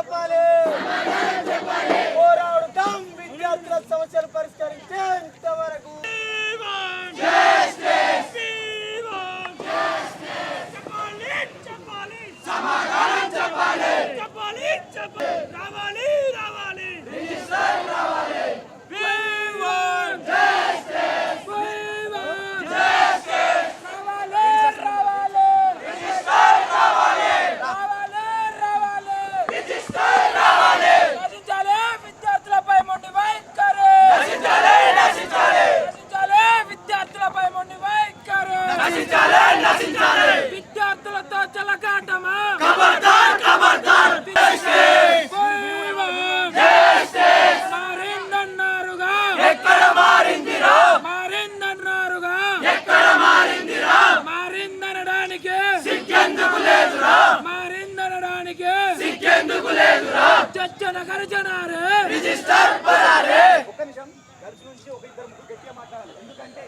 చెప్పాలి పోరాడుతాం విద్యార్థుల సమస్యలు పరిష్కరించేంత వరకు విద్యార్థులతో చెలగాటమా మారిందన్నారుగా మారిందనడానికి చచ్చన గర్జనారే ఒక్క నిమిషం గర్ల్స్ నుంచి ఒక ఇద్దరు ముగ్గురు గట్టిగా మాట్లాడాలి. ఎందుకంటే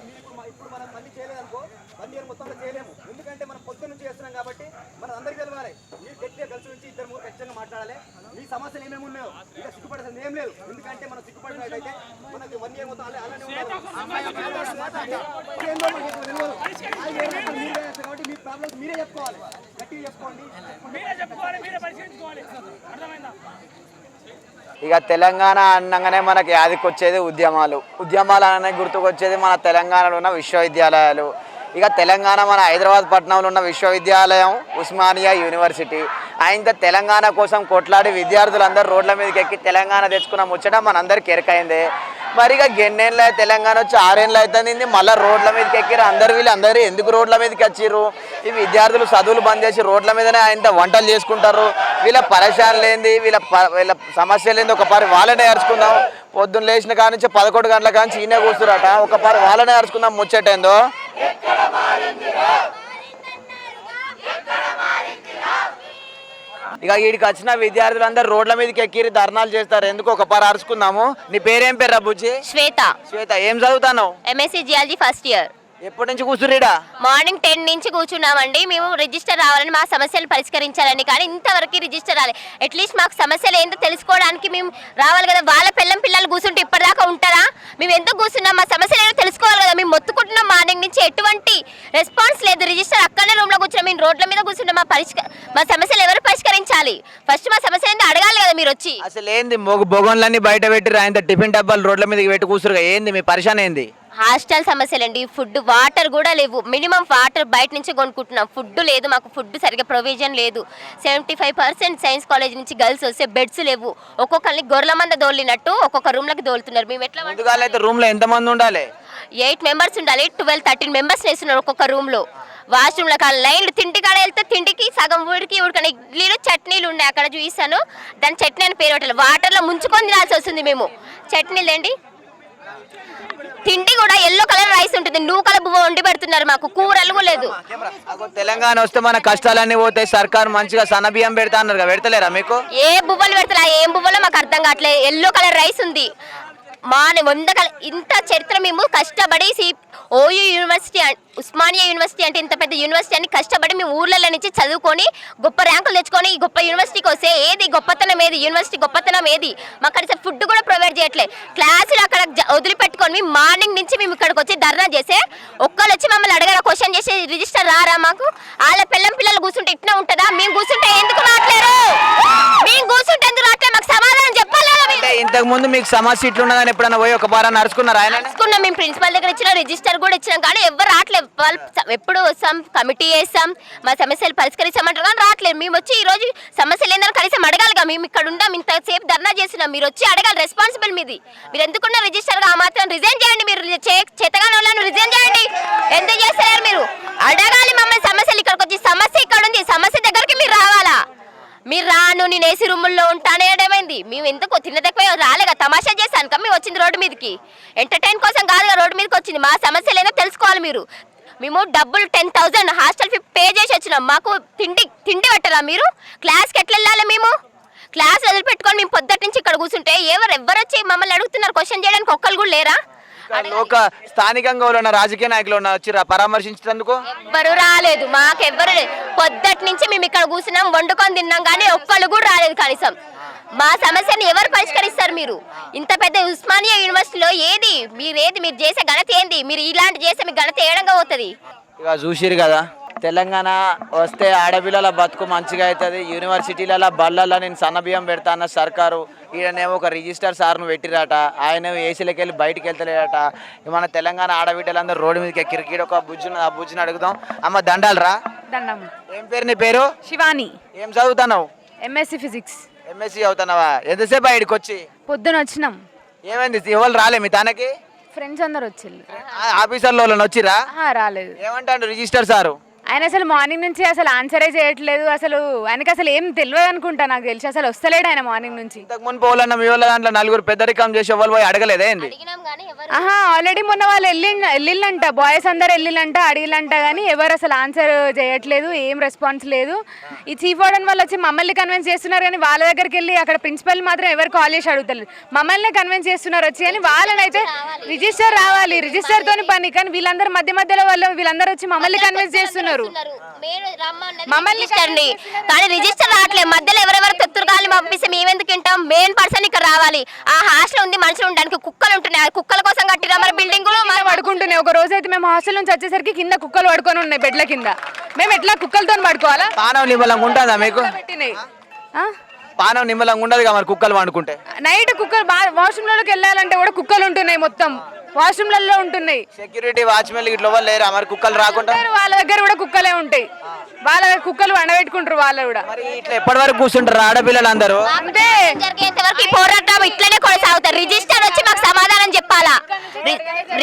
ఇప్పుడు మనం మళ్ళీ చేయలేదనుకో 1 ఇయర్ మొత్తంలో చేయలేము. ఎందుకంటే మనం పొద్దు నుంచి చేస్తున్నాం కాబట్టి మన అందరికీ తెలవాలి. మీరు గట్టిగా గర్ల్స్ నుంచి ఇద్దరు ముగ్గురు ఖచ్చితంగా మాట్లాడాలి. మీ సమస్యలు ఏమేమి ఉన్నాయో ఇక సిగ్గుపడాల్సింది ఏం లేదు. ఎందుకంటే మనం సిగ్గుపడినట్టయితే మనకి 1 ఇయర్ మొత్తం అలానే ఉండాలి. కాబట్టి మీ ప్రాబ్లమ్స్ మీరే చెప్పుకోవాలి. గట్టిగా చెప్పుకోండి. ఇక తెలంగాణ అనగానే మనకి యాదికొచ్చేది ఉద్యమాలు అనగానే గుర్తుకొచ్చేది మన తెలంగాణలో ఉన్న విశ్వవిద్యాలయాలు. ఇక తెలంగాణ మన హైదరాబాద్ పట్టణంలో ఉన్న విశ్వవిద్యాలయం ఉస్మానియా యూనివర్సిటీ. ఆయన తెలంగాణ కోసం కొట్లాడి విద్యార్థులందరూ రోడ్ల మీదకి ఎక్కి తెలంగాణ తెచ్చుకున్న ముచ్చట మనందరికి ఎరకైంది. మరి ఇక గెన్నేళ్ళ తెలంగాణ వచ్చి 6 ఏళ్ళు అవుతుంది, మళ్ళీ రోడ్ల మీదకి ఎక్కిరు. వీళ్ళందరూ ఎందుకు రోడ్ల మీదకి వచ్చిర్రు? ఈ విద్యార్థులు చదువులు బంద్ చేసి రోడ్ల మీదనే ఆయన వంటలు చేసుకుంటారు. వీళ్ళ పరేషాన్లు ఏంది, వీళ్ళ సమస్యలు ఏంది, ఒక పారి వాళ్ళనే అరుచుకుందాం. పొద్దున్న లేచిన కాడ నుంచి 11 గంటల కాడ నుంచి ఈయనే కూర్చురట. ఒక పారి వాళ్ళనే అరుచుకుందాం ముచ్చటేందో. ఇక వీడికి వచ్చిన విద్యార్థులందరూ రోడ్ల మీదకి ఎక్కిరి ధర్నాలు చేస్తారు. ఎందుకు ఒక పారి అరుచుకుందాము. నీ పేరేం పేరు బుజ్జి? శ్వేత. ఏం చదువుతాను? MSc geology first year. ఎప్పటి నుంచి కూర్చురీడా? మార్నింగ్ 10 నుంచి కూర్చున్నామండి. మేము రిజిస్టర్ రావాలని, మా సమస్యలు పరిష్కరించాలని, కానీ ఇంతవరకు రిజిస్టర్ రావాలి. అట్లీస్ట్ మాకు సమస్యలు ఏంటో తెలుసుకోవడానికి మేము రావాలి కదా. వాళ్ళ పిల్లలు కూర్చుంటే ఇప్పటిదాకా ఉంటారా? మేము ఎందుకు కూర్చున్నాం? మా సమస్యలు ఏంటో తెలుసుకోవాలి కదా. మేము మొత్తుకుంటున్నాం మార్నింగ్ నుంచి, ఎటువంటి రెస్పాన్స్ లేదు. రిజిస్టర్ అక్కడనే రూమ్లో కూర్చున్నాం, మేము రోడ్ల మీద కూర్చున్నాం. మా సమస్యలు ఎవరు పరిష్కరించాలి? ఫస్ట్ మా సమస్యలు ఏంటో అడగాలి కదా మీరు వచ్చి. అసలు ఏంది బొగన్లన్నీ బయట పెట్టి ఆయన టిఫిన్ డబ్బాలు రోడ్ల మీదకి పెట్టి కూర్చురుగా? ఏంది మీ పరిశాన్ ఏంది? హాస్టల్ సమస్యలండి. ఫుడ్, వాటర్ కూడా లేవు. మినిమం వాటర్ బయట నుంచి కొనుక్కుంటున్నాం. ఫుడ్ లేదు, మాకు ఫుడ్ సరిగ్గా ప్రొవిజన్ లేదు. 75% సైన్స్ కాలేజ్ నుంచి గర్ల్స్ వస్తే బెడ్స్ లేవు. ఒక్కొక్కరిని గొర్రెల మంద దోలినట్టు ఒక్కొక్క రూమ్లకి దోలుతున్నారు. మేము ఎట్లా రూమ్లో ఎంతమంది ఉండాలి? 8 మెంబర్స్ ఉండాలి. 12-13 మెంబర్స్ వేస్తున్నారు ఒక్కొక్క రూమ్లో. వాష్రూమ్లో కాదు, లైన్లు తిండి కాడ వెళ్తే తిండికి సగం ఉడకని ఇడ్లీలు చట్నీలు ఉన్నాయి. అక్కడ చూపిస్తాను, దాని చట్నీ అని పేరు పెట్టాలి. వాటర్లో ముంచుకొని తినాల్సి వస్తుంది మేము. చట్నీలు అండి. తిండి కూడా ఎల్లో కలర్ రైస్ ఉంటుంది, నూకల బువ్వ వండి పెడుతున్నారు. మాకు కూరలు లేదు. తెలంగాణ వస్తే మన కష్టాలన్నీ పోతాయి, సర్కారు మంచిగా సన్న బియ్యం పెడతా అన్నారు, పెడతలేరా మీకు? ఏ బువ్వలు పెడతారా? ఏం బువ్వలో మాకు అర్థం కావట్లేదు. ఎల్లో కలర్ రైస్ ఉంది. ఇంత చరిత్ర మేము కష్టపడి ఓయూ యూనివర్సిటీ, ఉస్మానియా యూనివర్సిటీ అంటే ఇంత పెద్ద యూనివర్సిటీ అని కష్టపడి మేము ఊర్లలో నుంచి చదువుకొని గొప్ప ర్యాంకులు తెచ్చుకొని ఈ గొప్ప యూనివర్సిటీకి వస్తే ఏది గొప్పతనం ఏది? యూనివర్సిటీ గొప్పతనం ఏది? మాకు అక్కడ ఫుడ్ కూడా ప్రొవైడ్ చేయట్లేదు. క్లాసులు అక్కడ వదిలిపెట్టుకొని మేము మార్నింగ్ నుంచి మేము ఇక్కడికి వచ్చి ధర్నా చేస్తే ఒక్కరు వచ్చి మమ్మల్ని అడగారా, క్వశ్చన్ చేసి రిజిస్టర్ రారా? మాకు వాళ్ళ పిల్లలు కూర్చుంటే ఇట్లా ఉంటుందా? మేము కూర్చుంటే ఎందుకు రావట్లేరు? మేము కూర్చుంటే ఎందుకు రావట్లేదు? మాకు సమాధానం చెప్పాలి. ఇంతకు ముందు మీకు సమస్య ఇట్లున్నదని ఎప్పుడైనా పోయి ఒక బారా నడుచుకున్నారా? నడుచుకున్నాం. మేము ప్రిన్సిపల్ దగ్గర ఇచ్చిన రిజిస్టర్ కూడా ఇచ్చినాం, కానీ ఎవరు రావట్లేదు. ఎప్పుడు వస్తాం, కమిటీ చేస్తాం, మా సమస్యలు పరిష్కరిస్తామంటారు కానీ రావట్లేదు. మేము వచ్చి ఈ రోజు సమస్యలు ఏందని కనీసం అడగాలిగా. మేము ఇక్కడ ఉంటాం, ఇంతసేపు ధర్నా చేసినాం, మీరు వచ్చి అడగాలి. రెస్పాన్సిబుల్ మీది. మీరు ఎందుకున్న రిజిస్టర్గా ఆ మాత్రం రిజైన్ చేయండి. మీరు చేతగాని వాళ్ళని రిజైన్ చేయండి. ఎందుకు చేస్తారు? మీరు అడగాలి మమ్మల్ని సమస్యలు. ఇక్కడికి వచ్చి సమస్య ఇక్కడ ఉంది, సమస్య దగ్గరికి మీరు రావాలా? మీరు రాను, నేను ఏసీ రూముల్లో ఉంటానే ఏమైంది? మేము ఎందుకు తిన్న తక్కువ రాలేగా, తమాషా చేశాను కదా మేము వచ్చింది రోడ్డు మీదకి. ఎంటర్టైన్ కోసం కాదుగా రోడ్డు మీదకి వచ్చింది. మా సమస్యలు ఏదో తెలుసుకోవాలి మీరు. మేము డబ్బులు 10,000 హాస్టల్ ఫీ పే చేసి వచ్చినాం. మాకు తిండి పెట్టరా మీరు? క్లాస్కి ఎట్లా వెళ్ళాలి? మేము క్లాస్ వదిలిపెట్టుకొని మేము పొద్దుటి నుంచి ఇక్కడ కూర్చుంటే ఎవరు వచ్చి మమ్మల్ని అడుగుతున్నారు? క్వశ్చన్ చేయడానికి ఒక్కరు కూడా లేరా? స్థానికంగా ఉన్న రాజకీయ నాయకులు వచ్చిరా పరామర్శించేందుకు? ఎవ్వరు రాలేదు. మాకెవ్వరు పొద్దుటి నుంచి మేము ఇక్కడ కూర్చున్నాం, వండుకొని తిన్నాం, కానీ ఒక్కళ్ళు కూడా రాలేదు కనీసం. మా సమస్యని ఎవరు పరిష్కరిస్తారు? మీరు ఇంత పెద్ద ఉస్మానియా యూనివర్సిటీలో మీరు చేసే ఘనత ఏంది? మీరు ఇలాంటి చేస్తే మీకు ఘనత ఏడంగా పోతుంది. ఇక చూసిరు కదా, తెలంగాణ వస్తే ఆడపిల్లల బతుకు మంచిగా అవుతుంది, యూనివర్సిటీలలో బళ్ళల్లో నేను సన్నబియ్యం పెడతా అన్న సర్కారు, ఈయనేమో ఒక రిజిస్టర్ సార్ను పెట్టిరట, ఆయన ఏసీలోకి వెళ్ళి బయటికి వెళ్తలేరట. మన తెలంగాణ ఆడబిడ్డలందరూ రోడ్డు మీదకి ఎక్కిరికీడు ఒక ఆ బుజ్జుని అడుగుదాం. అమ్మ దండాలరా. దండం. ఏం పేరు నీ పేరు? శివాని. ఏం చదువుతున్నావు? MSc physics. ఎంఎస్సి చదువుతున్నావా? ఎంతసేపు బయటకు వచ్చి? పొద్దున వచ్చినాం. ఏమైంది, ఎవరు రాలే మీ తనకి? ఫ్రెండ్స్ అందరు వచ్చింది. ఆఫీసర్లో వచ్చిరా? రాలేదు. ఏమంటాడు రిజిస్టర్ సారు? ఆయన అసలు మార్నింగ్ నుంచి అసలు ఆన్సరే చేయట్లేదు. అసలు ఆయనకి అసలు ఏం తెలియదు అనుకుంటా, నాకు తెలిసి అసలు వస్తలేడు ఆయన మార్నింగ్ నుంచి. ఇంతకు మున్పు వాళ్ళన్న మీ వాళ్ళ దాంట్లో నలుగురు పెద్దరికం చేసి వాళ్ళు పోయి అడగలేదే ఏంది? ఆల్రెడీ మొన్న వాళ్ళు వెళ్ళిందంట, బాయ్స్ అందరు వెళ్ళిందంట, అడిగిలంట, కానీ ఎవరు అసలు ఆన్సర్ చేయట్లేదు, ఏం రెస్పాన్స్ లేదు. ఈ చీఫ్ వార్డెన్ వాళ్ళు వచ్చి మమ్మల్ని కన్విన్స్ చేస్తున్నారు, కానీ వాళ్ళ దగ్గరికి వెళ్ళి అక్కడ ప్రిన్సిపల్ మాత్రం ఎవరు కాల్ చేసి అడుగుతలేదు. మమ్మల్ని కన్విన్స్ చేస్తున్నారు వచ్చి, కానీ వాళ్ళనైతే రిజిస్టర్ రావాలి, రిజిస్టర్ తోని పని, కానీ వీళ్ళందరూ మధ్యలో వీళ్ళందరూ వచ్చి మమ్మల్ని కన్విన్స్ చేస్తున్నారు. మమ్మల్ని కానీ రిజిస్టర్ రావట్లేదు. మధ్యలో ఎవరెవరు తెత్తురు గాలి పంపిస్తే మేమెందుకు వింటాం? మెయిన్ పర్సన్ ఇక్కడ రావాలి. ఆ హాస్టల్ ఉంది, మనుషులు ఉండడానికి కుక్కలు ఉంటున్నాయి. కుక్కల కోసం కట్టిరా మరి బిల్డింగ్ పడుకుంటున్నాయి. ఒక రోజు అయితే మేము హాస్టల్ నుంచి వచ్చేసరికి కింద కుక్కలు పడుకొని ఉన్నాయి బెడ్ల కింద. మేము ఎట్లా కుక్కలతో పడుకోవాలా? పానం నిమ్మలంగా ఉంటుందా మీకు? పానం నిమ్మలంగా ఉండదు మరి కుక్కలు వండుకుంటే. నైట్ కుక్కలు వాష్రూమ్లలోకి వెళ్ళాలంటే కూడా కుక్కలు ఉంటున్నాయి, మొత్తం వాష్రూమ్లలో ఉంటున్నాయి. సెక్యూరిటీ వాచ్మెన్ ఇట్లా లేరా మరి కుక్కలు రాకుండా? వాళ్ళ దగ్గర కూడా కుక్కలే ఉంటాయి, వాళ్ళ దగ్గర కుక్కలు వండబెట్టుకుంటారు వాళ్ళు కూడా. మరి ఇట్లా ఎప్పటి వరకు కూర్చుంటారు ఆడపిల్లలు అందరూ? అంతే, జరిగేంతవరకు పోరాటం ఇట్లనే కొనసాగుతారు. రిజిస్టర్ వచ్చి మాకు సమాధానం చెప్పాలా?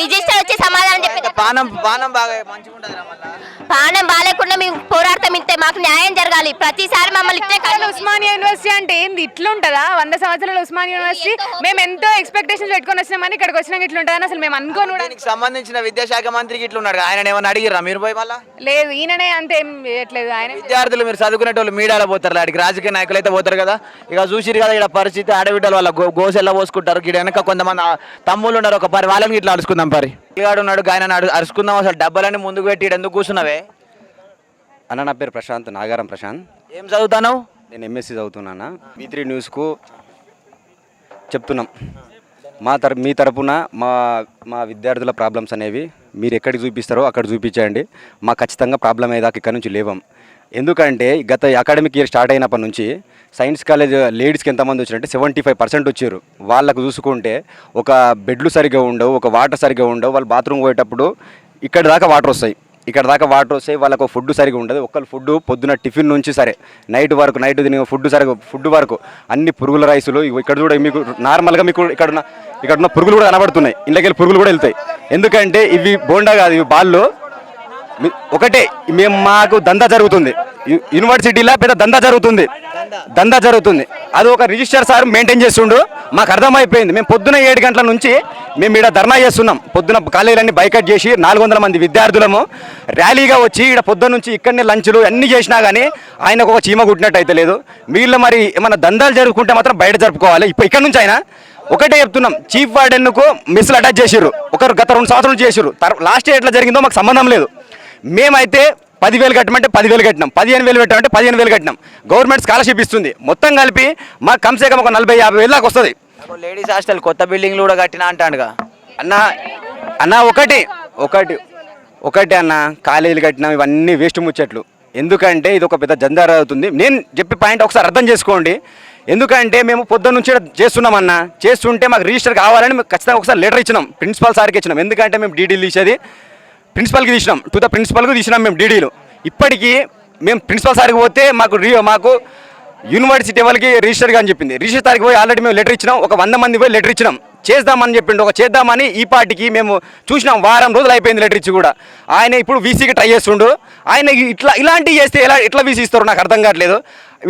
రిజిస్టర్ వచ్చి సమాధానం చెప్పి పానం బాగా మంచిగా ఉంటుందిరా మళ్ళా. పానం బాగాలేకుండా మేము పోరాడతాం, ఇంతే. మాకు న్యాయం జరగాలి. ప్రతిసారి మమ్మల్ని ఉస్మానియా యూనివర్సిటీ అంటే ఏంది? ఇట్లా ఉంటుందా? 100 సంవత్సరాలు ఉస్మానియా యూనివర్సిటీ మేము ఎంతో ఎక్స్పెక్టేషన్స్ పెట్టుకొని వచ్చినామని ఇక్కడికి వచ్చినాక ఇట్లా ఉంటుందని అసలు మేము అనుకోను కూడా. దీనికి సంబంధించిన విద్యాశాఖ మంత్రికి ఇట్లా ఉన్నాడు, ఆయన ఏమన్నా అడిగిరా మీరు పోయి? మళ్ళా లేదు, ఈయననే అంత ఏం చేయట్లేదు. ఆయన విద్యార్థులు మీరు చదువుకునేటోళ్ళు మీడియాలో పోతారు, అడిగి రాజకీయ నాయకులు అయితే పోతారు కదా. ఇక చూసిరు కదా ఇక్కడ పరిస్థితి, ఆడబిడ్డలు వాళ్ళ గోసెల్లా పోసుకుంటారు. ఇక్కడ వెనక కొంతమంది తమ్ముళ్ళు ఉన్నారు, ఒక పరి వాళ్ళని ఇట్లా అరుచుకుందాం. పరి పిల్లగాడు ఉన్నాడు, ఆయన అరుచుకుందాం. అసలు డబ్బులన్నీ ముందుకు పెట్టి ఎందుకు కూర్చున్నావే? అన్న నా పేరు ప్రశాంత్, నాగారం ప్రశాంత్. ఏం చదువుతాను? నేను ఎంఎస్సి చదువుతున్నాను. V3 న్యూస్కు చెప్తున్నాం, మీ తరపున మా విద్యార్థుల ప్రాబ్లమ్స్ అనేవి మీరు ఎక్కడికి చూపిస్తారో అక్కడ చూపించండి. మా ఖచ్చితంగా ప్రాబ్లం అయ్యేదాకా ఇక్కడ నుంచి లేవం. ఎందుకంటే గత అకాడమిక్ ఇయర్ స్టార్ట్ అయినప్పటి నుంచి సైన్స్ కాలేజ్ లేడీస్కి ఎంతమంది వచ్చారంటే 75% వచ్చారు. వాళ్ళకు చూసుకుంటే ఒక బెడ్లు సరిగ్గా ఉండవు, ఒక వాటర్ సరిగ్గా ఉండవు. వాళ్ళు బాత్రూమ్ పోయేటప్పుడు ఇక్కడ దాకా వాటర్ వస్తాయి, వాళ్ళకు ఫుడ్ సరిగా ఉండదు. ఒకళ్ళు ఫుడ్ పొద్దున టిఫిన్ నుంచి సరే నైట్ తినే ఫుడ్ వరకు అన్ని పురుగుల రైసులు. ఇక్కడ చూడ మీకు నార్మల్గా మీకు ఇక్కడున్న పురుగులు కూడా కనబడుతున్నాయి, ఇంట్లోకి పురుగులు కూడా వెళ్తాయి. ఎందుకంటే ఇవి బోండా కాదు, ఇవి బాళ్ళు. ఒకటే మాకు దందా జరుగుతుంది, యూనివర్సిటీలో పెద్ద దందా జరుగుతుంది. అది ఒక రిజిస్టర్ సార్ మెయింటైన్ చేస్తుండు. మాకు అర్థమైపోయింది. మేము పొద్దున 7 గంటల నుంచి మేము ఇక్కడ ధర్నా చేస్తున్నాం. పొద్దున కాలేజీలన్నీ బైకట్ చేసి 400 మంది విద్యార్థులము ర్యాలీగా వచ్చి ఇక్కడ పొద్దున్న నుంచి ఇక్కడనే లంచ్లు అన్నీ చేసినా కానీ ఆయనకు ఒక చీమ కుట్టినట్టు అయితే లేదు. వీళ్ళు మరి ఏమైనా దందాలు జరుపుకుంటే మాత్రం బయట జరుపుకోవాలి. ఇక్కడ నుంచి అయినా ఒకటే చెప్తున్నాం, చీఫ్ వార్డెన్కు మిస్సులు అటాచ్ చేసిర్రు. ఒకరు గత 2 సంవత్సరాలు చేసిర్రు. లాస్ట్ ఇయర్ ఎట్లా జరిగిందో మాకు సంబంధం లేదు. మేమైతే 10,000 కట్టమంటే 10,000 కట్టినాం, 15,000 పెట్టామంటే 15,000 కట్టినాం. గవర్నమెంట్ స్కాలర్షిప్ ఇస్తుంది. మొత్తం కలిపి మాకు కమ్సే కమ్ ఒక 40,000-50,000 దాకా వస్తుంది. లేడీస్ హాస్టల్ కొత్త బిల్డింగ్లు కూడా కట్టినా అంటాడుగా అన్న. ఒకటి అన్న, కాలేజీలు కట్టినాం, ఇవన్నీ వేస్ట్ ముచ్చట్లు. ఎందుకంటే ఇది ఒక పెద్ద జందార అవుతుంది. నేను చెప్పే పాయింట్ ఒకసారి అర్థం చేసుకోండి. ఎందుకంటే మేము పొద్దున్న నుంచి చేస్తున్నామన్నా, చేస్తుంటే మాకు రిజిస్టర్ కావాలని మేము ఖచ్చితంగా ఒకసారి లెటర్ ఇచ్చినాం, ప్రిన్సిపాల్ సార్కి ఇచ్చినాం. ఎందుకంటే మేము డీడీలు తీసేది ప్రిన్సిపల్కి తీసినాం, ప్రిన్సిపల్కి తీసినాం మేము డీడీలు. ఇప్పటికీ మేము ప్రిన్సిపల్ సార్కి పోతే మాకు యూనివర్సిటీ వాళ్ళకి రిజిస్టర్ అని చెప్పింది. రిజిస్టర్ సార్కి పోయి ఆల్రెడీ మేము లెటర్ ఇచ్చినాం, ఒక 100 మంది పోయి లెటర్ ఇచ్చినాం. చేద్దామని చెప్పిండు, చేద్దామని ఈ పార్టీకి మేము చూసినాం. వారం రోజులు అయిపోయింది లెటర్ ఇచ్చి కూడా. ఆయన ఇప్పుడు వీసీకి ట్రై చేస్తుండు. ఆయన ఇలాంటివి చేస్తే ఎట్లా వీసీ ఇస్తారో నాకు అర్థం కావట్లేదు.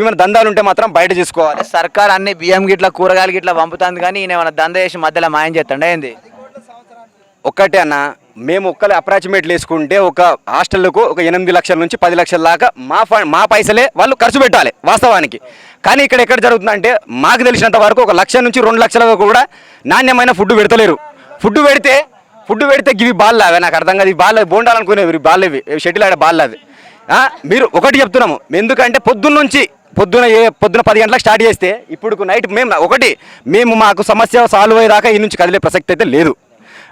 ఏమైనా దందాలు ఉంటే మాత్రం బయట చేసుకోవాలి. సర్కార్ అన్ని బియ్యం గిట్లా కూరగాయలు గిట్లా పంపుతుంది, కానీ ఈయన ఏమైనా దందా చేసి మధ్యలో మాయం చేస్తాండే ఏంది? ఒక్కటే అన్న, మేము ఒక్కలే అప్రాక్సిమేట్లు వేసుకుంటే ఒక హాస్టల్కు ఒక 8 లక్షల నుంచి 10 లక్షల దాకా మా పైసలే వాళ్ళు ఖర్చు పెట్టాలి వాస్తవానికి. కానీ ఇక్కడ ఎక్కడ జరుగుతుందంటే మాకు తెలిసినంత వరకు 1 లక్ష నుంచి 2 లక్షల వరకు కూడా నాణ్యమైన ఫుడ్ పెడతలేరు. ఫుడ్ పెడితే ఇవి బాల్ అవే, నాకు అర్థం కాదు. ఈ బాల్ బోండాలనుకునేవి, బాల్ ఇవి షటిల్ ఆడే బాల్ అవి. మీరు ఒకటి చెప్తున్నాము, ఎందుకంటే పొద్దున్న పొద్దున 10 గంటలకు స్టార్ట్ చేస్తే ఇప్పుడు నైట్ మేము మాకు సమస్య సాల్వ్ అయ్యేదాకా ఈ నుంచి కదిలే ప్రసక్తి అయితే లేదు.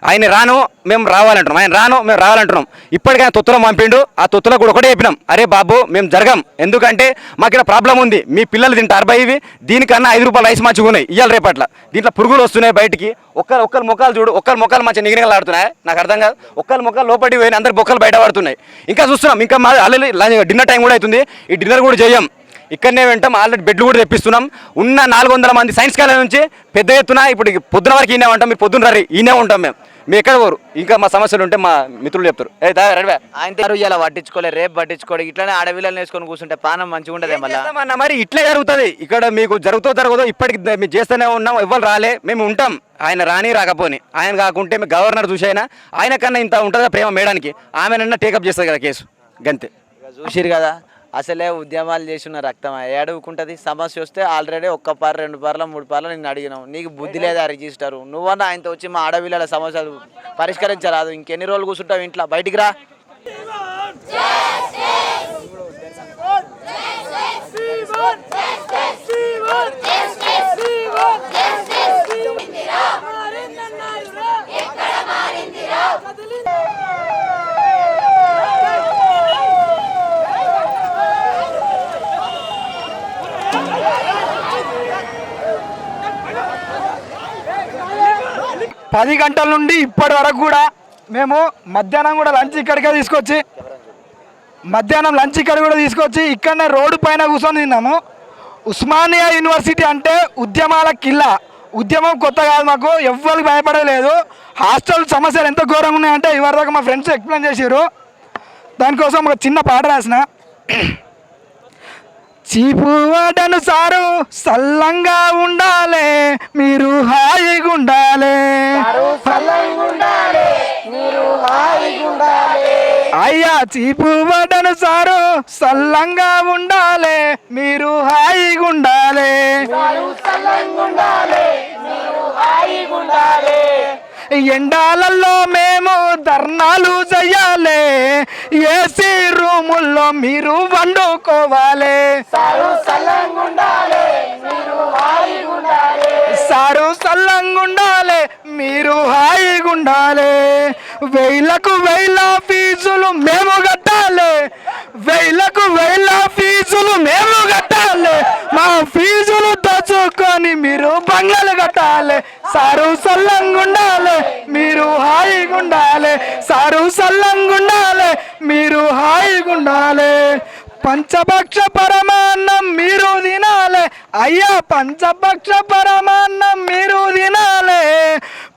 ఆయన రాను మేము రావాలంటున్నాం. ఇప్పటికైనా తొత్తులో పంపిండు. ఆ తొత్తులో కూడా ఒకటే చెప్పినాం, అరే బాబు మేము జరగం, ఎందుకంటే మాకు ఇక్కడ ప్రాబ్లం ఉంది, మీ పిల్లలు తింటారు ఇవి, దీనికన్నా 5 రూపాయలు రైస్ మంచిగా ఉన్నాయి ఇవాళ రేపట్ల, దీంట్లో పురుగులు వస్తున్నాయి బయటికి. ఒక్కరి ముఖాలు చూడు, ఒక్కరి ముఖాలు మంచిగా నిగనిగలాడుతున్నాయి, నాకు అర్థం కాదు. ఒక్కరి ముఖాలు లోపలికి పోయిన అందరు బొక్కలు బయట పడుతున్నాయి. ఇంకా చూస్తున్నాం, ఇంకా మా ఆల్రెడీ డిన్నర్ టైం కూడా అవుతుంది, ఈ డిన్నర్ కూడా చేయం, ఇక్కడనే వింటాం. ఆల్రెడీ బెడ్లు కూడా తెప్పిస్తున్నాం. ఉన్న 400 మంది సైన్స్ కాలేజ్ నుంచి పెద్ద ఎత్తున ఇప్పుడు పొద్దున వరకు ఈయనే ఉంటాం, మీరు పొద్దున రీ ఈయనే ఉంటాం. మేము ఎక్కడ పోరు, ఇంకా మా సమస్యలు ఉంటే మా మిత్రులు చెప్తారు. ఆయన ఇలా పట్టించుకోలే, రేపు పట్టించుకోడు, ఇట్లానే ఆడవిల్లలు వేసుకొని కూర్చుంటే పానం మంచిగా ఉండదు మళ్ళీ. మరి ఇట్లే జరుగుతుంది ఇక్కడ, మీకు జరగదో ఇప్పటికి మేము చేస్తూనే ఉన్నాం, ఎవరు రాలే, మేము ఉంటాం. ఆయన రాని రాకపోని, ఆయన కాకుంటే మేము గవర్నర్ చూసైనా ఆయన కన్నా ఇంత ఉంటుందా ప్రేమ మేడానికి, ఆమెనన్నా టేకప్ చేస్తుంది కదా కేసు, గంతే. చూసిరు కదా, అసలే ఉద్యమాలు చేసిన రక్తం ఏడుకుంటుంది. సమస్య వస్తే ఆల్రెడీ 1 పార 2 పార్ల 3 పార్ల నేను అడిగినావు, నీకు బుద్ధి లేదా రిజిస్టరు, నువ్వన్నా ఆయనతో వచ్చి మా ఆడవిల్లల సమస్యలు పరిష్కరించరాదు. ఇంకెన్ని రోజులు కూర్చుంటావు ఇంట్లో, బయటికి రా. పది గంటల నుండి ఇప్పటి వరకు కూడా మేము మధ్యాహ్నం కూడా లంచ్ ఇక్కడికే తీసుకొచ్చి ఇక్కడనే రోడ్డు పైన కూర్చొని తిన్నాము. ఉస్మానియా యూనివర్సిటీ అంటే ఉద్యమాల కిల్లా. ఉద్యమం కొత్త కాదు, మాకు ఎవ్వరికి భయపడలేదు. హాస్టల్ సమస్యలు ఎంత ఘోరంగా ఉన్నాయంటే ఇవరిదాకా మా ఫ్రెండ్స్ ఎక్స్ప్లెయిన్ చేసారు. దానికోసం ఒక చిన్న పాట రాసిన. చీపు వాడను సారు సల్లంగా ఉండాలి, మీరు హాయిగా ఉండాలి, అయ్యా చీపు వాడను సారు సల్లంగా ఉండాలి, మీరు హాయిగా ఉండాలి. ఎండాలల్లో మేము ధర్నాలు చెయ్యాలి, ఏసీ రూముల్లో మీరు వండుకోవాలి. సారు సల్లంగుండాలి, మీరు హాయిగుండాలి. వేలకు వేల ఫీజులు మేము కట్టాలి, మా ఫీజులు దోచుకొని మీరు బంగ్లాలు కట్టాలి. సారు సల్లంగుండాలి, మీరు హాయిగుండాలి, మీరు హాయిగుండాలి. పంచభక్ష పరమాన్నం మీరు తినాలి, అయ్యా పంచభక్ష పరమాన్నం మీరు తినాలి,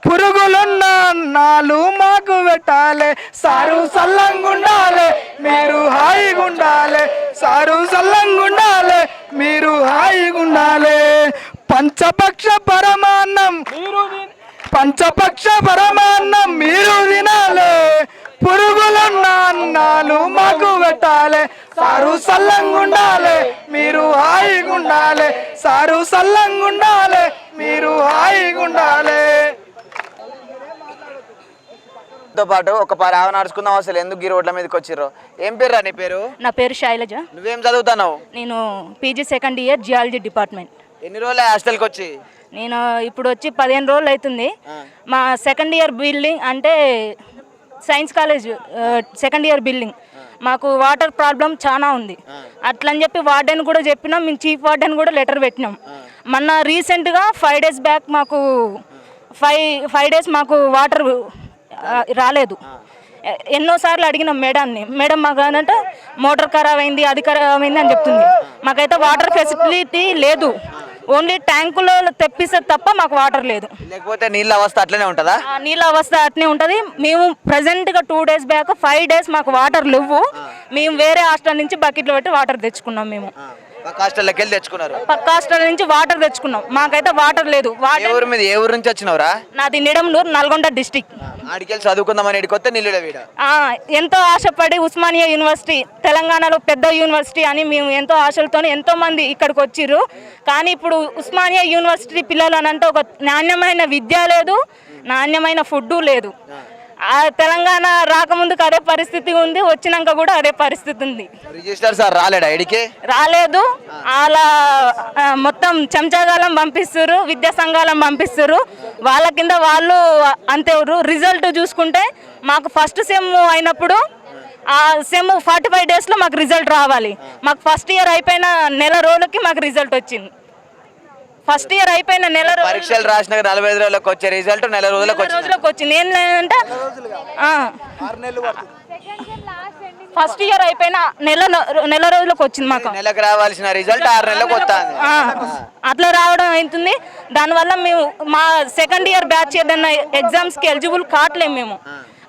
పురుగులున్న అన్నాలు మాకు పెట్టాలి. సారు సల్లంగుండాలి, మీరు హాయిగుండాలి, మీరు హాయిగుండాలి. పంచభక్ష పరమాన్నం మీరు తినాలి, పురుగులున్న అన్నాలు మాకు పెట్టాలి. సారు సల్లంగుండాలి, మీరు హాయిగుండాలి, మీరు హాయిగుండాలి. తో పాటు ఒక ఆవ నడుచుకుందాం. అసలు ఎందుకు ఈ రోడ్ల మీదకి వచ్చిర్రో. ఏం పేరు రా నీ పేరు? నా పేరు శైలజ. నువ్వేం చదువుతున్నావు? నేను PG second year geology department. ఎన్ని రోజులు హాస్టల్కి వచ్చి? నేను ఇప్పుడు వచ్చి 15 రోజులు అవుతుంది. మా సెకండ్ ఇయర్ బిల్డింగ్ అంటే science college second year building, మాకు వాటర్ ప్రాబ్లం చాలా ఉంది. అట్లని చెప్పి వార్డెన్ కూడా చెప్పినాం, మేము చీఫ్ వార్డెన్ కూడా లెటర్ పెట్టినాం. మొన్న రీసెంట్గా 5 days బ్యాక్ మాకు 5 days మాకు వాటర్ రాలేదు. ఎన్నోసార్లు అడిగినాం మేడం మాకు అంటే మోటార్ ఖరాబ్ అయింది, అది ఖరాబ్ అయింది అని చెప్తుంది. మాకైతే వాటర్ ఫెసిలిటీ లేదు, ఓన్లీ ట్యాంకులో తెప్పిస్తే తప్ప మాకు వాటర్ లేదు. లేకపోతే నీళ్ళ అవస్థ అట్లనే ఉంటుందా? నీళ్ళ అవస్థ అట్నే ఉంటుంది. మేము ప్రజెంట్గా 2 days బ్యాక్ 5 days మాకు వాటర్ లేవు. మేము వేరే హాస్టల్ నుంచి బకెట్లో పెట్టి వాటర్ తెచ్చుకున్నాం. మేము పక్క హాస్టల్లోకి వెళ్ళి తెచ్చుకున్నారు. పక్క హాస్టల్ నుంచి వాటర్ తెచ్చుకున్నాం, మాకైతే వాటర్ లేదు. ఏ ఊరు నుంచి వచ్చినవరా? నాది నిడమనూరు, నల్గొండ డిస్టిక్. ఆడికెళ్ళి చదువుకుందామని కొత్త నీళ్ళు ఎంతో ఆశపడి ఉస్మానియా యూనివర్సిటీ తెలంగాణలో పెద్ద యూనివర్సిటీ అని మేము ఎంతో ఆశలతో ఎంతో మంది ఇక్కడికి వచ్చిర్రు. కానీ ఇప్పుడు ఉస్మానియా యూనివర్సిటీ పిల్లలు అని అంటే ఒక నాణ్యమైన విద్య లేదు, నాణ్యమైన ఫుడ్ లేదు. ఆ తెలంగాణ రాకముందుకు అదే పరిస్థితి ఉంది, వచ్చినాక కూడా అదే పరిస్థితి ఉంది. రిజిస్టర్ సార్ రాలేడా ఐడికి? రాలేదు. అలా మొత్తం చెంచాగాలం పంపిస్తారు, విద్యా సంఘాలం పంపిస్తారు. వాళ్ళ కింద వాళ్ళు అంతే. రిజల్ట్ చూసుకుంటే మాకు ఫస్ట్ సెమ్ అయినప్పుడు ఆ సెమ్ 45 డేస్లో మాకు రిజల్ట్ రావాలి. మాకు ఫస్ట్ ఇయర్ అయిపోయిన నెల రోజులకి మాకు రిజల్ట్ వచ్చింది. ఫస్ట్ ఇయర్ అయిపోయిన నెల పరీక్షలు రాసిన 45 రోజులకు వచ్చే రిజల్ట్ నెల రోజులకు వచ్చింది. ఏం లేదంటే ఫస్ట్ ఇయర్ అయిపోయిన నెల రోజులకు వచ్చింది. మాకు నెలకు రావాల్సిన రిజల్ట్ 6 నెలలకు వస్తుంది. అట్లా రావడం అవుతుంది. దానివల్ల మేము మా సెకండ్ ఇయర్ బ్యాచ్ ఏదైనా ఎగ్జామ్స్కి ఎలిజిబుల్ కావట్లేము మేము.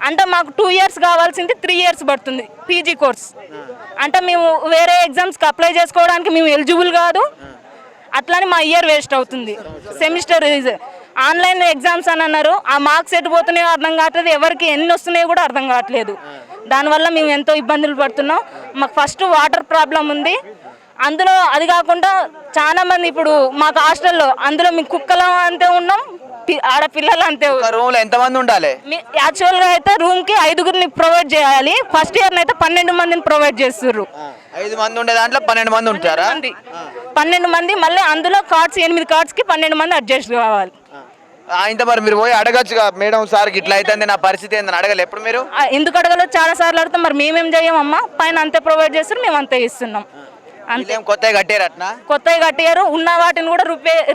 అంటే మాకు 2 ఇయర్స్ కావాల్సింది 3 ఇయర్స్ పడుతుంది పీజీ కోర్స్. అంటే మేము వేరే ఎగ్జామ్స్కి అప్లై చేసుకోవడానికి మేము ఎలిజిబుల్ కాదు. అట్లానే మా ఇయర్ వేస్ట్ అవుతుంది. సెమిస్టర్ ఆన్లైన్ ఎగ్జామ్స్ అని అన్నారు. ఆ మార్క్స్ ఎటు పోతున్నాయో అర్థం కావట్లేదు, ఎవరికి ఎన్ని వస్తున్నాయో కూడా అర్థం కావట్లేదు. దానివల్ల మేము ఎంతో ఇబ్బందులు పడుతున్నాం. మాకు ఫస్ట్ వాటర్ ప్రాబ్లం ఉంది. అందులో అది కాకుండా చాలా మంది ఇప్పుడు మాకు హాస్టల్లో అందులో మేము కుక్కలు అంతే ఉన్నాం, ఆడపిల్లలు అంతే. రూమ్ లో ఎంతమంది ఉండాలి? యాక్చువల్గా అయితే రూమ్కి 5గురిని ప్రొవైడ్ చేయాలి. ఫస్ట్ ఇయర్ అయితే 12 మందిని ప్రొవైడ్ చేస్తుర్రు. 5 మంది ఉండే దాంట్లో 12 మంది ఉంటారా? 12 మంది. మళ్ళీ అందులో కార్డ్స్ 8 కార్డ్స్కి 12 మంది అడ్జస్ట్ కావాలి. ఇంత మరి మీరు పోయి అడగచ్చుగా, మేడం సార్కి ఇట్లా అయితే నా పరిస్థితి ఏందని అడగలేదు ఎప్పుడు మీరు? ఎందుకు అడగలేదు, చాలా సార్లు అడుగుతాం. మరి మేమేం చేయమమ్మా, పైన అంతే ప్రొవైడ్ చేస్తారు, మేము అంతే ఇస్తున్నాం. అంతే. కొత్తగా కట్టారు అట్నా? కొత్తగా కట్టారు. ఉన్న వాటిని కూడా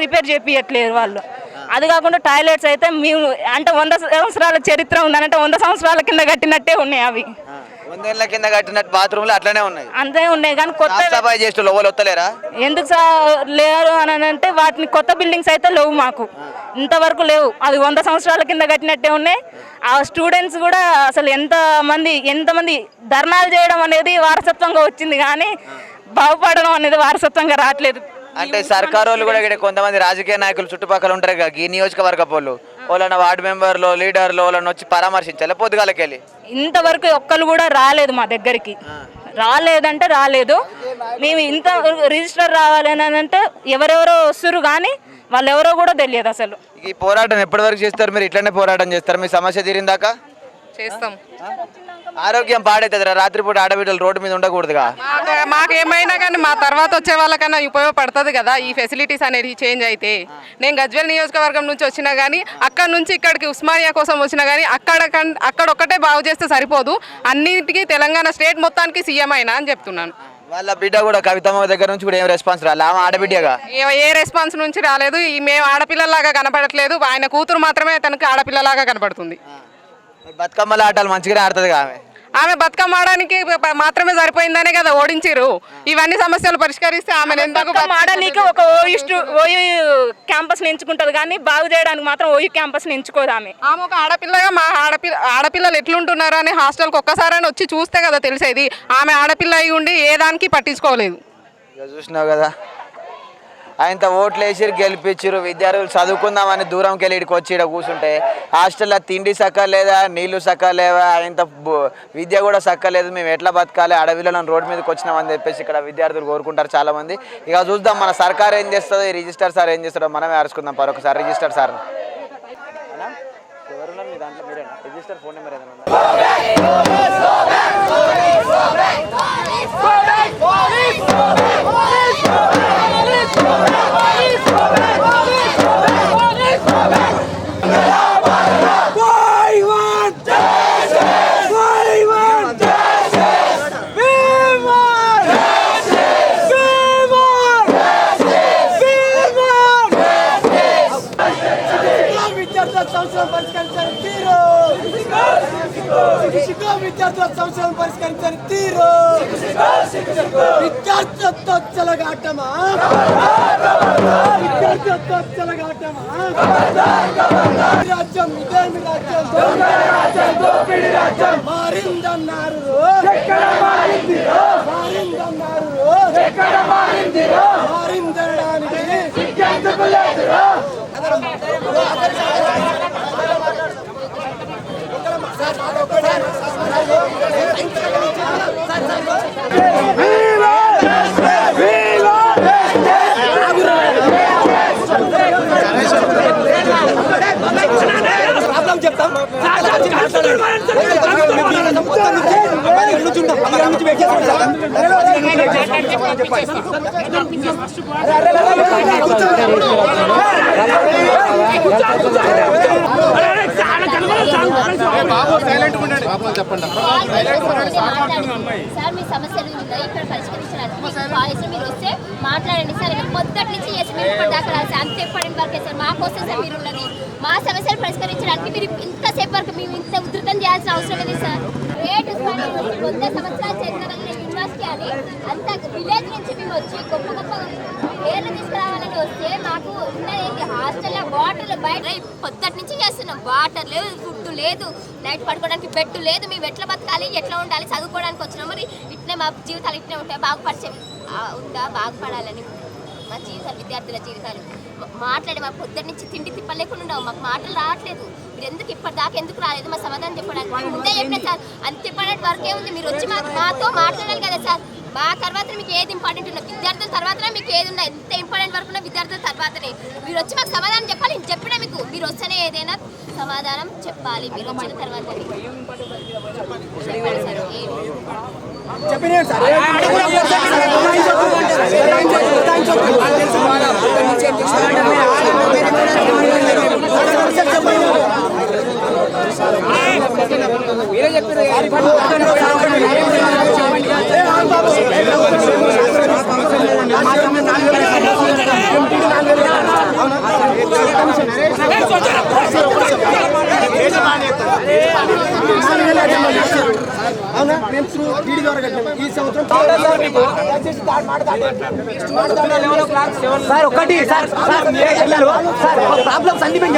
రిపేర్ చేపియట్లేదు వాళ్ళు. అది కాకుండా టాయిలెట్స్ అయితే మేము అంటే 100 సంవత్సరాల చరిత్ర ఉందనంటే 100 సంవత్సరాల కింద కట్టినట్టే ఉన్నాయి అవి. 100 ఏళ్ల కింద కట్టినట్టు బాత్రూమ్లు అట్లనే ఉన్నాయి. అంతే ఉన్నాయి. కానీ కొత్త సఫాయి చేస్తూ లోపల వస్తలేరా? ఎందుకు లేరు అని అంటే వాటిని కొత్త బిల్డింగ్స్ అయితే లేవు మాకు, ఇంతవరకు లేవు. అది 100 సంవత్సరాల కింద కట్టినట్టే ఉన్నాయి. ఆ స్టూడెంట్స్ కూడా అసలు ఎంతమంది ధర్నాలు చేయడం అనేది వారసత్వంగా వచ్చింది, కానీ బాగుపడడం అనేది వారసత్వంగా రావట్లేదు. అంటే సర్కారు వాళ్ళు కూడా ఇక్కడ కొంతమంది రాజకీయ నాయకులు చుట్టుపక్కల ఉంటారు కదా, ఈ నియోజకవర్గ వాళ్ళు వాళ్ళని వార్డు మెంబర్లు లీడర్లు వాళ్ళని వచ్చి పరామర్శించాలి పొద్దుగాలకెళ్ళి. ఇంతవరకు ఒక్కరు కూడా రాలేదు మా దగ్గరికి. రాలేదంటే రాలేదు. మేము ఇంత రిజిస్టర్ రావాలి అని అంటే ఎవరెవరో వస్తురు, కానీ వాళ్ళు ఎవరో కూడా తెలియదు అసలు. ఈ పోరాటం ఎప్పటి వరకు చేస్తారు మీరు? ఇట్లనే పోరాటం చేస్తారు? మీ సమస్య తీరిందాకా చేస్తాం. ఆరోగ్యం పాడైతుంది, రాత్రిపూట ఆడబిడ్డలు రోడ్డు మీద ఉండకూడదుగా. మాకేమైనా కానీ మా తర్వాత వచ్చే వాళ్ళకన్నా ఉపయోగపడుతుంది కదా ఈ ఫెసిలిటీస్ అనేది చేంజ్ అయితే. నేను గజ్వేల్ నియోజకవర్గం నుంచి వచ్చినా కానీ, అక్కడ నుంచి ఇక్కడికి ఉస్మానియా కోసం వచ్చినా కానీ అక్కడ ఒక్కటే బాగు చేస్తే సరిపోదు, అన్నింటికి తెలంగాణ స్టేట్ మొత్తానికి సీఎం అయినా అని చెప్తున్నాను. వాళ్ళ బిడ్డ కూడా కవితమ్మ దగ్గర నుంచి కూడా ఏం రెస్పాన్స్ రాలే? ఆమె ఆడబిడ్డగా ఏ రెస్పాన్స్ నుంచి రాలేదు. మేము ఆడపిల్లలాగా కనపడట్లేదు, ఆయన కూతురు మాత్రమే తనకి ఆడపిల్లలాగా కనపడుతుంది. బతుకమ్మల ఆటలు మంచిగానే ఆడుతుంది ఆమె బతుకమ్మ ఆడడానికి మాత్రమే సరిపోయిందనే కదా ఓడించారు. ఇవన్నీ సమస్యలు పరిష్కరిస్తే ఆమె ఆడడానికి ఒక ఓయూ క్యాంపస్ ఎంచుకుంటది, కానీ బాగు చేయడానికి మాత్రం ఓయూ క్యాంపస్ ఎంచుకోదు. ఆమె ఒక ఆడపిల్లగా మా ఆడపిల్లలు ఎట్లుంటున్నారు అని హాస్టల్కి ఒక్కసారైనా వచ్చి చూస్తే కదా తెలిసేది. ఆమె ఆడపిల్ల అయి ఉండి ఏ దానికి పట్టించుకోలేదు. చూసినావు కదా, ఆయనతో ఓట్లు వేసి గెలిపించారు. విద్యార్థులు చదువుకుందామని దూరంకి వెళ్ళి ఇక్కడికి వచ్చి ఇక్కడ కూర్చుంటే హాస్టల్లో తిండి సక్కలేదా, నీళ్లు సక్కలేవా, ఆయనతో విద్య కూడా సక్కలేదు. మేము ఎట్లా బతకాలి, అడవిలో రోడ్డు మీదకి వచ్చినామని చెప్పేసి ఇక్కడ విద్యార్థులు కోరుకుంటారు చాలామంది. ఇక చూద్దాం మన సర్కార్ ఏం చేస్తుందో, ఈ రిజిస్టర్ సార్ ఏం చేస్తాడో మనమే అరుచుకుందాం. మరొకసారి రిజిస్టర్ సార్ ఎవరున్నారు మీ దాంట్లో? మీరేనా రిజిస్టర్? ఫోన్ నెంబర్ ఏదైనా విద్యార్థుల సమస్యలను పరిష్కరించని తీరు విద్యార్థులతో చెలగాటమా, విద్యార్థులతో చెలగాటమా. రాజ్యం ఇదేమి రాజ్యం, మారిందన్నారు మారిందనడానికి చెప్తాం. సార్ మీ సమస్యలు ఉన్నాయి ఇక్కడ పరిష్కరించడానికి మీరు వస్తే మాట్లాడండి సార్. మొదటి నుంచి చేసి మీరు ఇప్పటిదాకా రాసి అంత ఇంపార్టెంట్ వర్కే సార్. మాకోసం సార్ మీరు ఉన్నది. మా సమస్యలు పరిష్కరించడానికి మీరు ఇంతసేపు వరకు మేము ఇంత ఉధృతం చేయాల్సిన అవసరం లేదు సార్. గ్రేట్ 100 సంవత్సరాలు చరిత్ర యూనివర్సిటీ అని అంత విలేజ్ నుంచి మేము వచ్చి గొప్ప గొప్ప పేర్లు తీసుకురావాలని వస్తే మాకు ఉన్నది హాస్టల్లో వాటర్ బయట పొద్దుటి నుంచి చేస్తున్నాం. వాటర్ లేదు, ఫుడ్ లేదు, నైట్ పడుకోవడానికి బెడ్ లేదు. మేము ఎట్లా బతకాలి, ఎట్లా ఉండాలి, చదువుకోవడానికి వచ్చినాం. మరి ఇట్నే మా జీవితాలు ఇట్నే ఉంటాయి. బాగుపరిచే ఉందా, బాగుపడాలని మా జీవితాలు, విద్యార్థుల జీవితాలు మాట్లాడి మా పొద్దుటి నుంచి తిండి తిప్పలు లేకుండా ఉండవు. మాకు మాటలు రావట్లేదు. మీరు ఎందుకు ఇప్పటిదాకా ఎందుకు రాలేదు మా సమాధానం చెప్పడానికి? ముందే చెప్పిన సార్ అంత ఇంపార్టెంట్ వర్కే ఉంది. మీరు వచ్చి మాతో మాట్లాడాలి కదా సార్. మా తర్వాత మీకు ఏది ఇంపార్టెంట్ ఉన్నా, విద్యార్థుల తర్వాతనే మీకు ఏది ఉన్నా, ఎంత ఇంపార్టెంట్ వర్క్ ఉన్నా విద్యార్థుల తర్వాతనే మీరు వచ్చి మాకు సమాధానం చెప్పాలి. నేను చెప్పినా మీకు మీరు వస్తేనే ఏదైనా సమాధానం చెప్పాలి. మీరు వచ్చిన తర్వాత మీరే చెప్పారు. అవునా మేము టీడీ ద్వారా కట్టాము ఈ సంవత్సరం సార్. ఒకటి సార్ ప్రాబ్లమ్స్ అన్ని మేము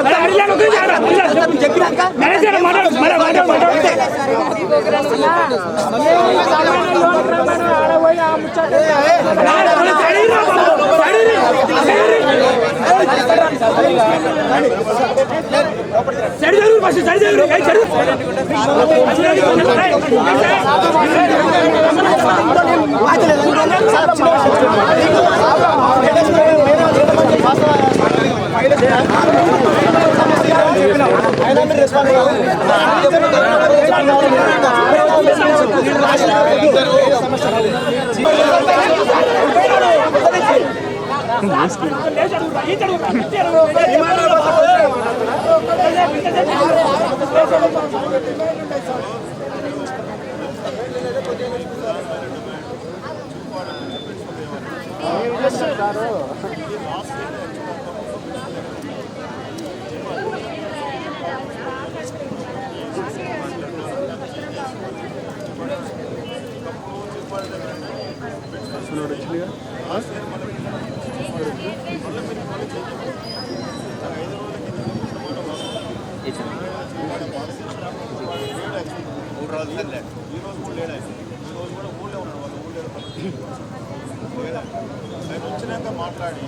చెప్పినాక మాట్లాడి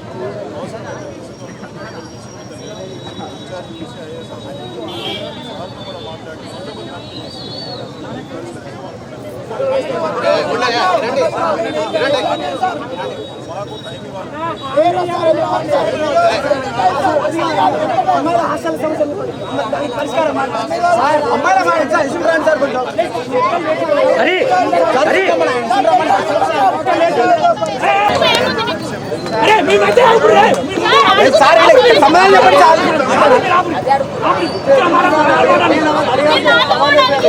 హాస్టల్ సమస్యలు పరిష్కారం అమ్మాయిల సార్ కొంచెం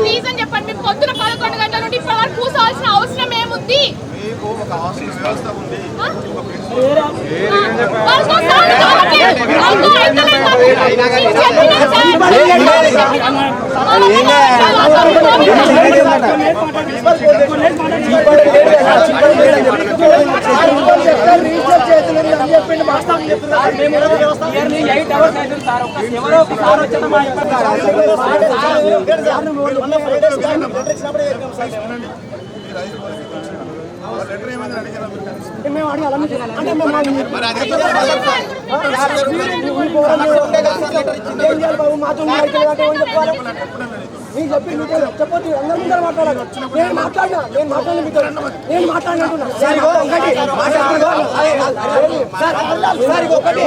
రీజన్ చెప్పండి. మేము పొద్దున 11 గంటల నుండి ఇప్పటి వరకు కూర్చోవాల్సిన అవసరం ఏముంది? ఒక హాస్టల్ వ్యవస్థ ఉంది. మేము అడగాలి అంటే బాబు మాతో మీకు చెప్పి చెప్పొద్దు. అందరి ముందర మాట్లాడాలి. నేను మాట్లాడినట్టున్నా ఒకటి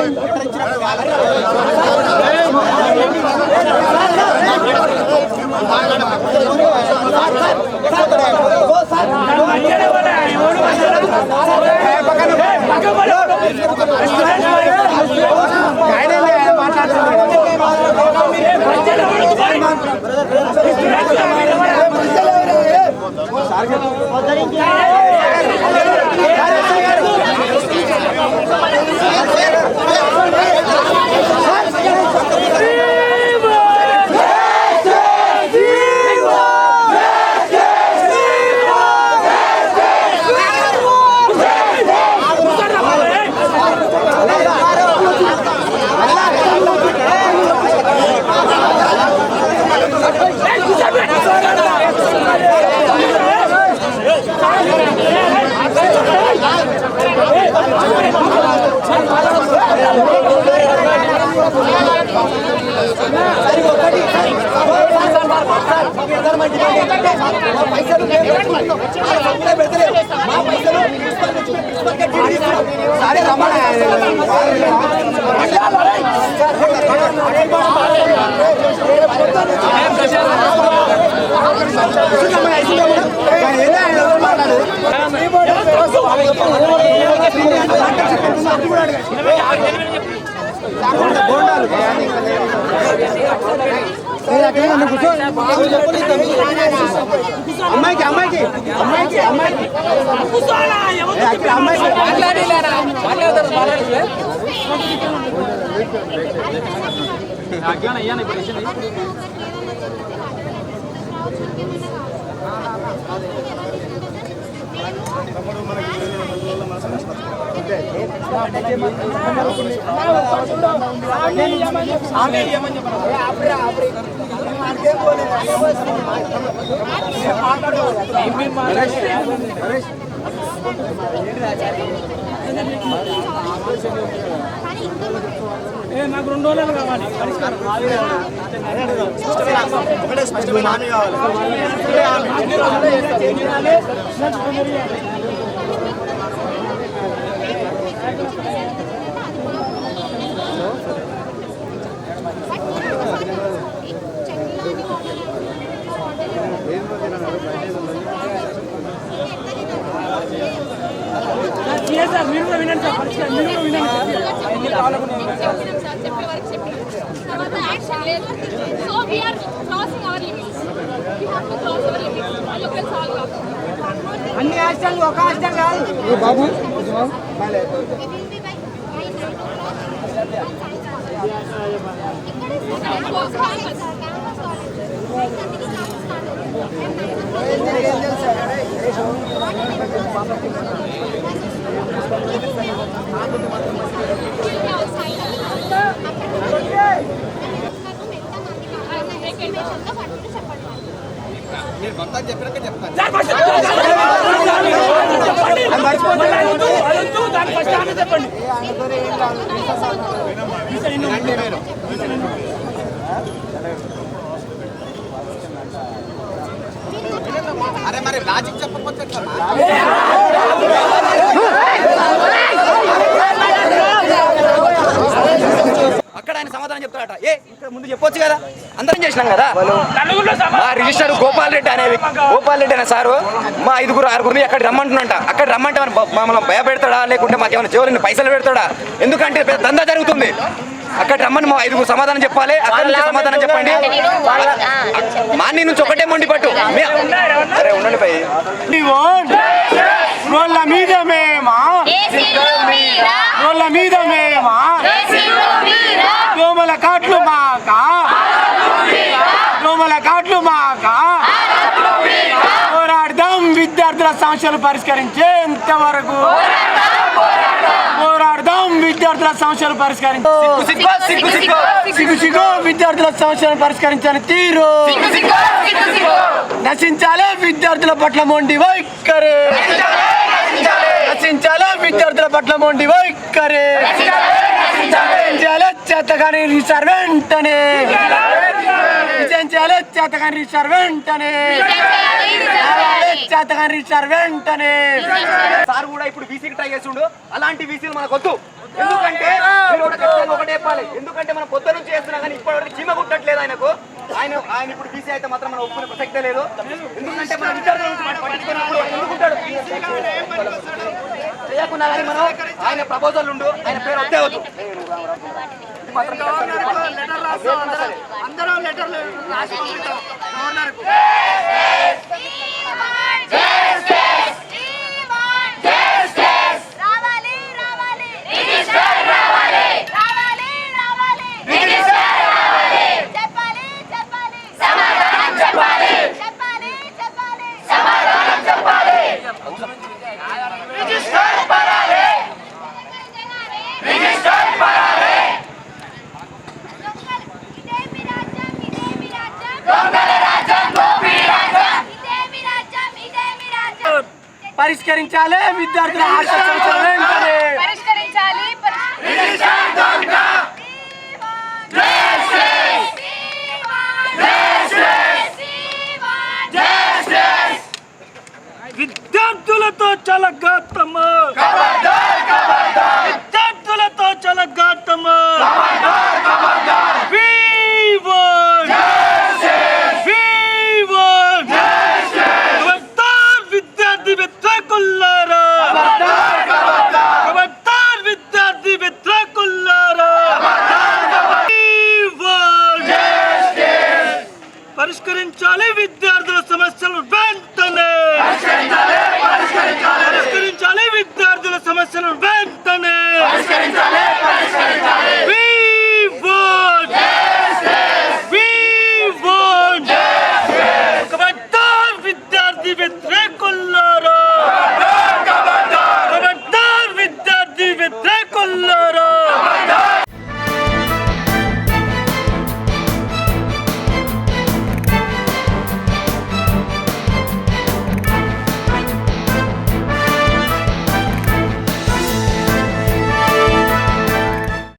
అమ్మాయికి అమ్మాయికి అమ్మాయికి అమ్మాయికి నాకు 2 రోజులు కావాలి పరిష్కారం. ఒకటే స్పష్టమైన హామీ కావాలి. సార్ మీరు కూడా వినండి సార్ పరిష్కారం మీరు కూడా వినండి. అన్ని హాస్టల్ ఒక హాస్టల్ కాదు బాబు మీరు మొత్తం చెప్పినాక చెప్తాను. చెప్పండి. అరే మరి లాజిక్ చెప్పకపోతే ఎట్లా? అక్కడ ఆయన సమాధానం చెప్తాడట. ఇక్కడ ముందు చెప్పొచ్చు కదా, అందరం చేసినాం కదా. మా రిజిస్టర్ గోపాల్ రెడ్డి అనే సారు మా 5-6 అక్కడ రమ్మంటున్నంట. అక్కడ రమ్మంటే మమ్మల్ని భయపెడతాడా, లేకుంటే మాకేమైనా చివరిని పైసలు పెడతాడా? ఎందుకంటే పెద్ద దందా జరుగుతుంది. అక్కడ రమ్మని మా 5 సమాధానం చెప్పాలి. అక్కడ నుంచి సమాధానం చెప్పండి. మాన్ని నుంచి ఒకటే మొండి పట్టు. అరే ఉండండి పై రోళ్ళ మీద మేమా రోళ్ళ మీద మేమా దోమల కాట్లు మాకా దోమల కాట్లు మాకా పోరాడదాం విద్యార్థుల సమస్యలు పరిష్కరించేంత వరకు పోరాడదాం విద్యార్థుల సమస్యలు పరిష్కరించే సిగ్గు విద్యార్థుల సమస్యలను పరిష్కరించాలని తీరు నశించాలే విద్యార్థుల పట్ల మొండి వైఖరి నశించాలే విద్యార్థుల పట్ల మొండి వైఖరి చేయాలి చేతగాని రిసర్ వెంటనే చేయాలి చేతగాని రిసర్ వెంటనే చేతగాని రిసర్ వెంటనే సార్ కూడా ఇప్పుడు బీసీకి ట్రై చేస్తుండు. అలాంటి బీసీలు మనకు వద్దు. ఎందుకంటే ఒకటే చెప్పాలి. ఎందుకంటే మనం పొద్దు నుంచి చేస్తున్నా కానీ ఇప్పటివరకు చీమ కుట్టట్లేదు ఆయనకు. ఆయన ఇప్పుడు బీసీ అయితే మాత్రం మనం ఒప్పుకునే ప్రసక్తే లేదు. ఎందుకంటే మన విద్యార్థుల నుంచి పట్టించుకున్నప్పుడు ఎందుకుంటాడు చేయకున్నా కానీ మనం ఆయన ప్రపోజల్ ఉండు, ఆయన పేరు వద్దే వద్దు. అందరం లెటర్లు రాసి పంపిస్తాం గవర్నర్కు. పరిష్కరించాలి విద్యార్థుల హాస్టల్ సమస్యలు వెంటనే.